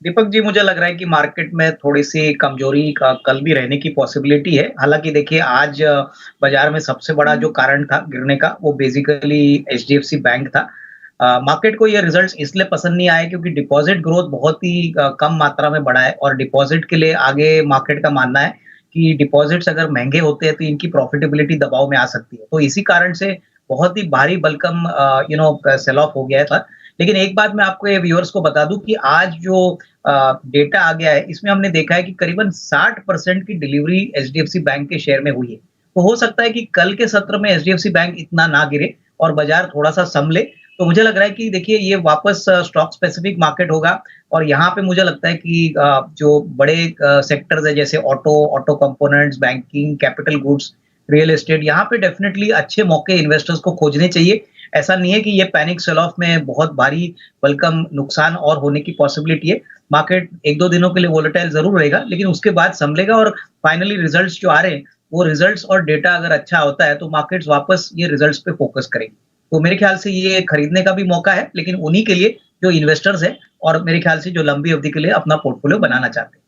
दीपक जी, मुझे लग रहा है कि मार्केट में थोड़ी-सी कमजोरी का कल भी रहने की पॉसिबिलिटी है। हालाँकि देखिए आज बाज़ार में सबसे बड़ा जो कारण था गिरने का वो बेसिकली एचडीएफसी बैंक था। मार्केट को ये रिज़ल्ट्स इसलिए पसंद नहीं आए क्योंकि डिपॉज़िट ग्रोथ बहुत ही कम मात्रा में बढ़ा है और डिपॉज़िट के लिए आगे मार्केट का मानना है कि डिपॉज़िट्स अगर महँगे होते हैं तो इनकी प्रॉफिटेबिलिटी दबाव में आ सकती है। तो इसी कारण से बहुत ही भारी भरकम सेल ऑफ हो गया था। लेकिन एक बात मैं आपको ये व्यूअर्स को बता दूँ कि आज जो डेटा आ गया है, इसमें हमने देखा है कि करीबन 60% की डिलीवरी एचडीएफसी बैंक के शेयर में हुई है। तो हो सकता है कि कल के सत्र में एचडीएफसी बैंक इतना ना गिरे और बाज़ार थोड़ा-सा सँभले। तो मुझे लग रहा है कि देखिए ये वापस स्टॉक स्पेसिफिक मार्केट होगा और यहाँ पे मुझे लगता है कि जो बड़े सेक्टर्स हैं जैसे auto components, banking, capital goods, real estate यहाँ पे डेफिनिटली अच्छे मौके इन्वेस्टर्स को खोजने चाहिए। ऐसा नहीं है कि ये पैनिक सेल ऑफ में बहुत भारी बल्कम नुकसान और होने की पॉसिबिलिटी है। मार्केट 1-2 दिनों के लिए वोलेटाइल ज़रूर रहेगा, लेकिन उसके बाद सँभलेगा और फाइनली रिज़ल्ट्स जो आ रहे हैं, वो रिज़ल्ट्स और डेटा अगर अच्छा होता है, तो मार्केट्स वापस ये रिज़ल्ट्स पे फ़ोकस करेंगी। तो मेरे ख़्याल से ये खरीदने का भी मौका है, लेकिन उन्हीं के लिए जो इन्वेस्टर्स हैं और मेरे ख़्याल से जो लंबी अवधि के लिए अपना पोर्टफोलियो बनाना चाहते हैं।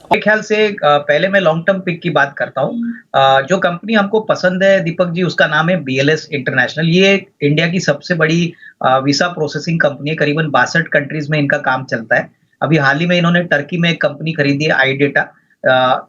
मेरे ख्याल से पहले मैं लॉन्ग टर्म पिक की बात करता हूँ। जो कंपनी हमको पसंद है दीपक जी उसका नाम है बीएलएस इंटरनेशनल। ये इंडिया की सबसे बड़ी वीज़ा प्रोसेसिंग कंपनी है, करीबन 62 कंट्रीज़ में इनका काम चलता है। अभी हाल ही में इन्होंने टर्की में एक कंपनी खरीदी है iData।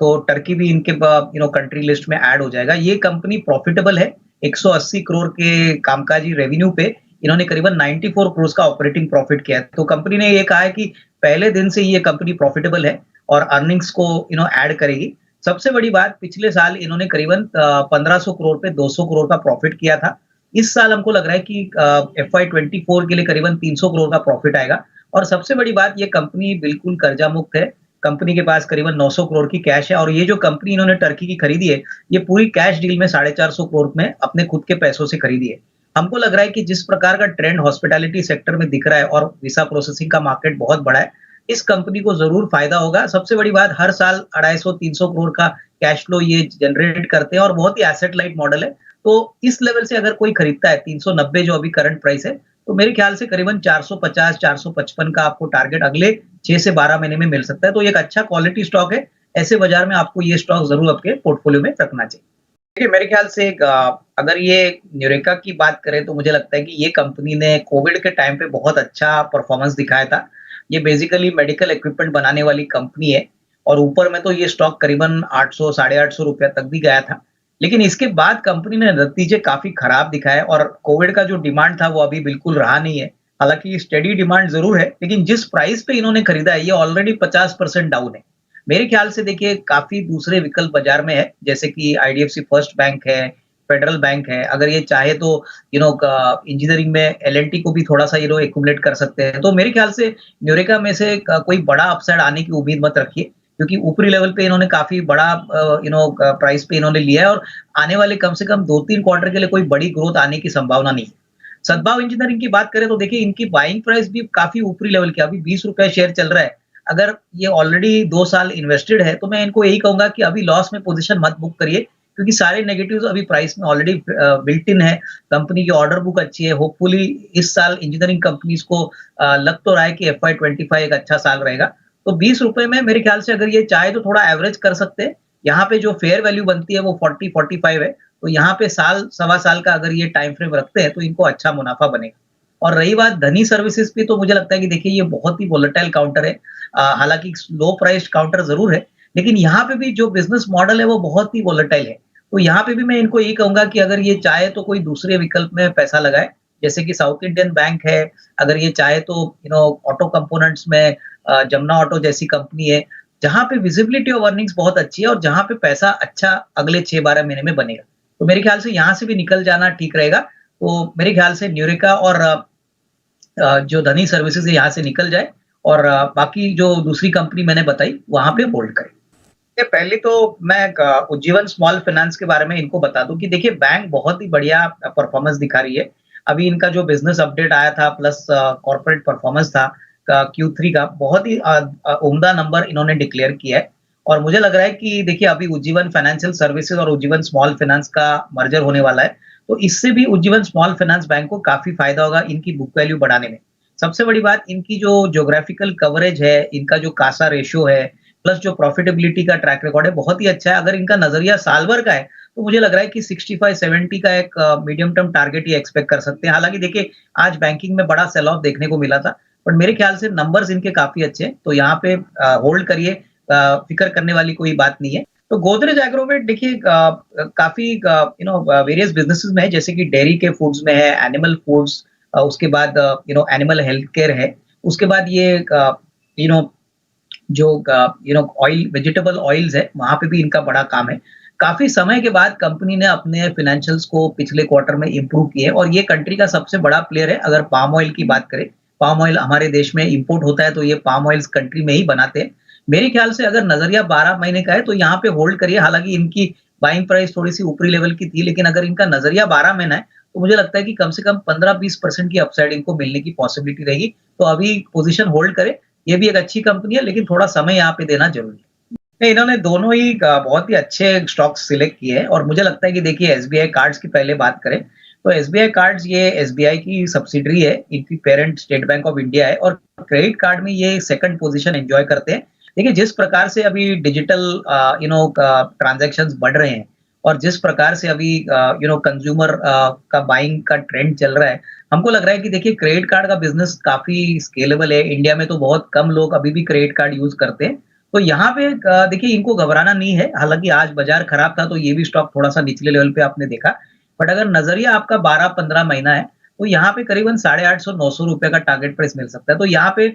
तो टर्की भी इनके कंट्री लिस्ट में ऐड हो जाएगा। ये कंपनी प्रॉफिटेबल है, 180 करोड़ के कामकाजी रेवेन्यू पे इन्होंने करीबन 94 करोड़ का ऑपरेटिंग प्रॉफिट किया है। तो कंपनी ने ये कहा है कि पहले दिन से ही ये कंपनी प्रॉफिटेबल है और अर्निंग्स को ऐड करेगी। सबसे बड़ी बात पिछले साल इन्होंने करीबन 1500 करोड़ पे 200 करोड़ का प्रॉफिट किया था। इस साल हमको लग रहा है कि एफवाई 24 के लिए करीबन 300 करोड़ का प्रॉफिट आएगा और सबसे बड़ी बात ये कंपनी बिल्कुल कर्जा मुक्त है। कंपनी के पास करीबन 900 करोड़ की कैश है और ये जो कंपनी इन्होंने टर्की की खरीदी है, ये पूरी कैश डील में 450 करोड़ में अपने खुद के पैसों से खरीदी है। हमको लग रहा है कि जिस प्रकार का ट्रेंड हॉस्पिटैलिटी सेक्टर में दिख रहा है और वीज़ा प्रोसेसिंग का मार्केट बहुत बड़ा है, इस कंपनी को ज़रूर फ़ायदा होगा। सबसे बड़ी बात हर साल 250-300 करोड़ का कैश फ्लो ये जनरेट करते हैं और बहुत ही एसेट लाइट मॉडल है। तो इस लेवल से अगर कोई खरीदता है 390 जो अभी करंट प्राइस है, तो मेरे ख्याल से करीबन 450-455 का आपको टारगेट अगले 6 से 12 महीने में मिल सकता है। तो ये एक अच्छा क्वालिटी स्टॉक है। ऐसे बाज़ार में आपको ये स्टॉक ज़रूर आपके पोर्टफोलियो में रखना चाहिए। देखिए मेरे ख्याल से अगर ये न्यूरेका की बात करें तो मुझे लगता है कि ये कंपनी ने कोविड के टाइम पे बहुत अच्छा परफॉर्मेंस दिखाया था। ये बेसिकली मेडिकल इक्विपमेंट बनाने वाली कंपनी है और ऊपर में तो ये स्टॉक करीबन 800 साढ़े 800 रुपए तक भी गया था। लेकिन इसके बाद कंपनी ने नतीजे काफ़ी खराब दिखाए और कोविड का जो डिमांड था वो अभी बिल्कुल रहा नहीं है। हालाँकि स्टेडी डिमांड ज़रूर है, लेकिन जिस प्राइस पे इन्होंने खरीदा है ये ऑलरेडी 50% डाउन है। मेरे ख्याल से देखिए काफ़ी दूसरे विकल्प बाज़ार में है, जैसे कि आईडीएफसी फर्स्ट बैंक है, फेडरल बैंक है। अगर ये चाहे तो क इंजीनियरिंग में एल-एन-टी को भी थोड़ा-सा एक्युमुलेट कर सकते हैं। तो मेरे ख्याल से न्यूरेका में से कोई बड़ा अपसाइड आने की उम्मीद मत रखिए, क्योंकि ऊपरी लेवल पे इन्होंने काफ़ी बड़ा प्राइस पे इन्होंने लिया है और आने वाले कम से कम 2-3 क्वार्टर के लिए कोई बड़ी ग्रोथ आने की संभावना नहीं है। सद्भाव इंजीनियरिंग की बात करें तो देखिए इनकी बाइंग प्राइस भी काफ़ी ऊपरी लेवल की है, अभी ₹20 शेयर चल रहा है। अगर ये ऑलरेडी 2 साल इन्वेस्टेड है, तो मैं इनको यही कहूँगा कि अभी लॉस में पोज़ीशन मत बुक करिए, क्योंकि सारे नेगेटिव्स अभी प्राइस में ऑलरेडी बिल्ट इन है। कंपनी की ऑर्डर बुक अच्छी है, होपफुली इस साल इंजीनियरिंग कंपनीज़ को लग तो रहा है कि एफवाई 25 एक अच्छा साल रहेगा। तो ₹20 में मेरे ख्याल से अगर ये चाहे तो थोड़ा एवरेज कर सकते हैं। यहाँ पे जो फेयर वैल्यू बनती है वो 40-45 है, तो यहाँ पे साल, सवा साल का अगर ये टाइम फ्रेम रखते हैं, तो इनको अच्छा मुनाफ़ा बनेगा। और रही बात धनी सर्विसेज़ की, तो मुझे लगता है कि देखिए ये बहुत ही वोलेटाइल काउंटर है। हालाँकि लो प्राइस्ड काउंटर ज़रूर है, लेकिन यहाँ पे भी जो बिज़नेस मॉडल है वो बहुत ही वोलेटाइल है। तो यहाँ पे भी मैं इनको यही कहूँगा कि अगर ये चाहे तो कोई दूसरे विकल्प में पैसा लगाए, जैसे कि साउथ इंडियन बैंक है, अगर ये चाहे तो ऑटो कंपोनेंट्स में जमुना ऑटो जैसी कंपनी है, जहाँ पे विजिबिलिटी ऑफ अर्निंग्स बहुत अच्छी है और जहाँ पे पैसा अच्छा अगले 6-12 महीने में बनेगा। तो मेरे ख्याल से यहाँ से भी निकल जाना ठीक रहेगा। तो मेरे ख्याल से न्यूरेका और जो धनी सर्विसेज़ है यहाँ से निकल जाए और बाकी जो दूसरी कंपनी मैंने बताई वहाँ पे होल्ड करें। देखिए पहले तो मैं उज्जीवन स्मॉल फाइनेंस के बारे में इनको बता दूँ कि देखिए बैंक बहुत ही बढ़िया परफॉर्मेंस दिखा रही है। अभी इनका जो बिज़नेस अपडेट आया था प्लस कॉर्पोरेट परफॉर्मेंस था Q3 का बहुत ही उम्दा नंबर इन्होंने डिक्लेयर किया है और मुझे लग रहा है कि देखिए अभी उज्जीवन फाइनेंशियल सर्विसेज़ और उज्जीवन स्मॉल फाइनेंस का मर्जर होने वाला है। तो इससे भी उज्जीवन स्मॉल फाइनेंस बैंक को काफ़ी फ़ायदा होगा इनकी बुक वैल्यू बढ़ाने में। सबसे बड़ी बात इनकी जो ज्योग्राफिकल कवरेज है, इनका जो कासा रेशियो है, प्लस जो प्रॉफिटेबिलिटी का ट्रैक रिकॉर्ड है, बहुत ही अच्छा है। अगर इनका नज़रिया साल भर का है, तो मुझे लग रहा है कि 65-70 का एक मीडियम टर्म टारगेट ये एक्सपेक्ट कर सकते हैं। हालाँकि देखिए, आज बैंकिंग में बड़ा सेल ऑफ देखने को मिला था, बट मेरे ख्याल से नंबर्स इनके काफ़ी अच्छे हैं, तो यहाँ पे होल्ड करिए, फ़िक्र करने वाली कोई बात नहीं है। तो गोदरेज एग्रोवेट देखिए काफ़ी वेरियस बिज़नेसेस में है, जैसे कि डेयरी के फूड्स में है, एनिमल फूड्स, उसके बाद एनिमल हेल्थ केयर है। उसके बाद ये यू नो जो ऑयल वेजिटेबल ऑयल्स है, वहाँ पे भी इनका बड़ा काम है। काफ़ी समय के बाद कंपनी ने अपने फाइनेंशियल्स को पिछले क्वार्टर में इम्प्रूव किए हैं और ये कंट्री का सबसे बड़ा प्लेयर है अगर पाम ऑयल की बात करें। पाम ऑयल हमारे देश में इम्पोर्ट होता है, तो ये पाम ऑयल्स कंट्री में ही बनाते हैं। मेरे ख्याल से अगर नज़रिया 12 महीने का है, तो यहाँ पे होल्ड करिए। हालाँकि इनकी बाइंग प्राइस थोड़ी-सी ऊपरी लेवल की थी, लेकिन अगर इनका नज़रिया 12 महीना है, तो मुझे लगता है कि कम से कम 15-20% की अपसाइड इनको मिलने की पॉसिबिलिटी रहेगी। तो अभी पोज़ीशन होल्ड करें। ये भी एक अच्छी कंपनी है, लेकिन थोड़ा समय यहाँ पे देना ज़रूरी है। नहीं, इन्होंने दोनों ही बहुत ही अच्छे स्टॉक्स सिलेक्ट किए हैं और मुझे लगता है कि देखिए एसबीआई कार्ड्स की पहले बात करें, तो एसबीआई कार्ड्स ये एसबीआई की सब्सिडियरी है, इनकी parent state bank of India है और क्रेडिट कार्ड में ये सेकंड पोज़ीशन एन्जॉय करते हैं। देखिए जिस प्रकार से अभी डिजिटल ट्रांज़ैक्शंस बढ़ रहे हैं और जिस प्रकार से अभी कंज़्यूमर का बाइंग का ट्रेंड चल रहा है, हमको लग रहा है कि देखिए क्रेडिट कार्ड का बिज़नेस काफ़ी स्केलेबल है। इंडिया में तो बहुत कम लोग अभी भी क्रेडिट कार्ड यूज़ करते हैं। तो यहाँ पे देखिए इनको घबराना नहीं है, हालाँकि आज बाज़ार खराब था तो ये भी स्टॉक थोड़ा-सा निचले लेवल पे आपने देखा। बट अगर नज़रिया आपका 12-15 महीना है, तो यहाँ पे करीबन 850-900 रुपए का टारगेट प्राइस मिल सकता है। तो यहाँ पे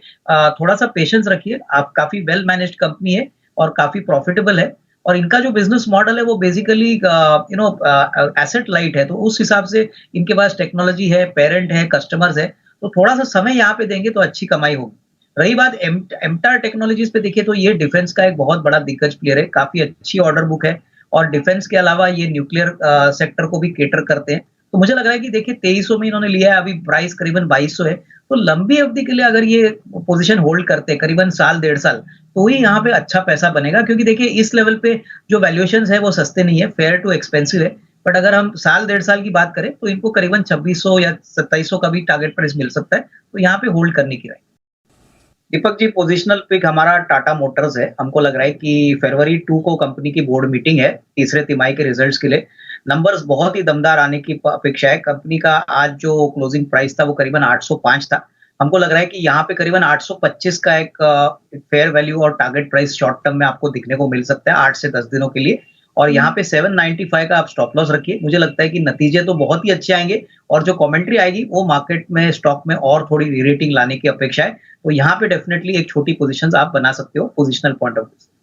थोड़ा-सा पेशेंस रखिए, आप काफ़ी वेल मैनेज्ड कंपनी है और काफ़ी प्रॉफिटेबल है और इनका जो बिज़नेस मॉडल है वो बेसिकली एसेट लाइट है, तो उस हिसाब से इनके पास टेक्नोलॉजी है, पेरेंट है, कस्टमर्स है, तो थोड़ा-सा समय यहाँ पे देंगे तो अच्छी कमाई होगी। रही बात एमटार टेक्नोलॉजीज़ पे देखिए तो ये डिफेंस का एक बहुत बड़ा दिग्गज प्लेयर है, काफ़ी अच्छी ऑर्डर बुक है और डिफेंस के अलावा ये न्यूक्लियर सेक्टर को भी कैटर करते हैं। तो मुझे लग रहा है कि देखिए 2300 में इन्होंने लिया है, अभी प्राइस करीबन 2200 है, तो लंबी अवधि के लिए अगर ये पोज़ीशन होल्ड करते हैं करीबन साल, डेढ़ साल, तो ही यहाँ पे अच्छा पैसा बनेगा क्योंकि देखिए इस लेवल पे जो वैल्यूएशंस है वो सस्ते नहीं है, फेयर टू एक्सपेंसिव है। बट अगर हम साल, डेढ़ साल की बात करें तो इनको करीबन 2600 या 2700 का भी टारगेट प्राइस मिल सकता है, तो यहाँ पे होल्ड करने की राय। दीपक जी, पोजिशनल पिक हमारा टाटा मोटर्स है। हमको लग रहा है कि फरवरी 2 को कंपनी की बोर्ड मीटिंग है, तीसरे तिमाही के रिजल्ट्स के लिए। नंबर्स बहुत ही दमदार आने की अपेक्षा है। कंपनी का आज जो क्लोजिंग प्राइस था वो करीबन 805 था। हमको लग रहा है कि यहाँ पे करीबन 825 का एक फेयर वैल्यू और टारगेट प्राइस शॉर्ट टर्म में आपको दिखने को मिल सकता है 8 से 10 दिनों के लिए। और यहाँ पे 795 का आप स्टॉप लॉस रखिए। मुझे लगता है कि नतीजे तो बहुत ही अच्छे आएँगे और जो कमेंट्री आएगी वो मार्केट में स्टॉक में और थोड़ी री-रेटिंग लाने की अपेक्षा है। तो यहाँ पे डेफिनिटली एक छोटी पोज़ीशंस आप बना सकते हो पोज़िशनल पॉइंट ऑफ व्यू से।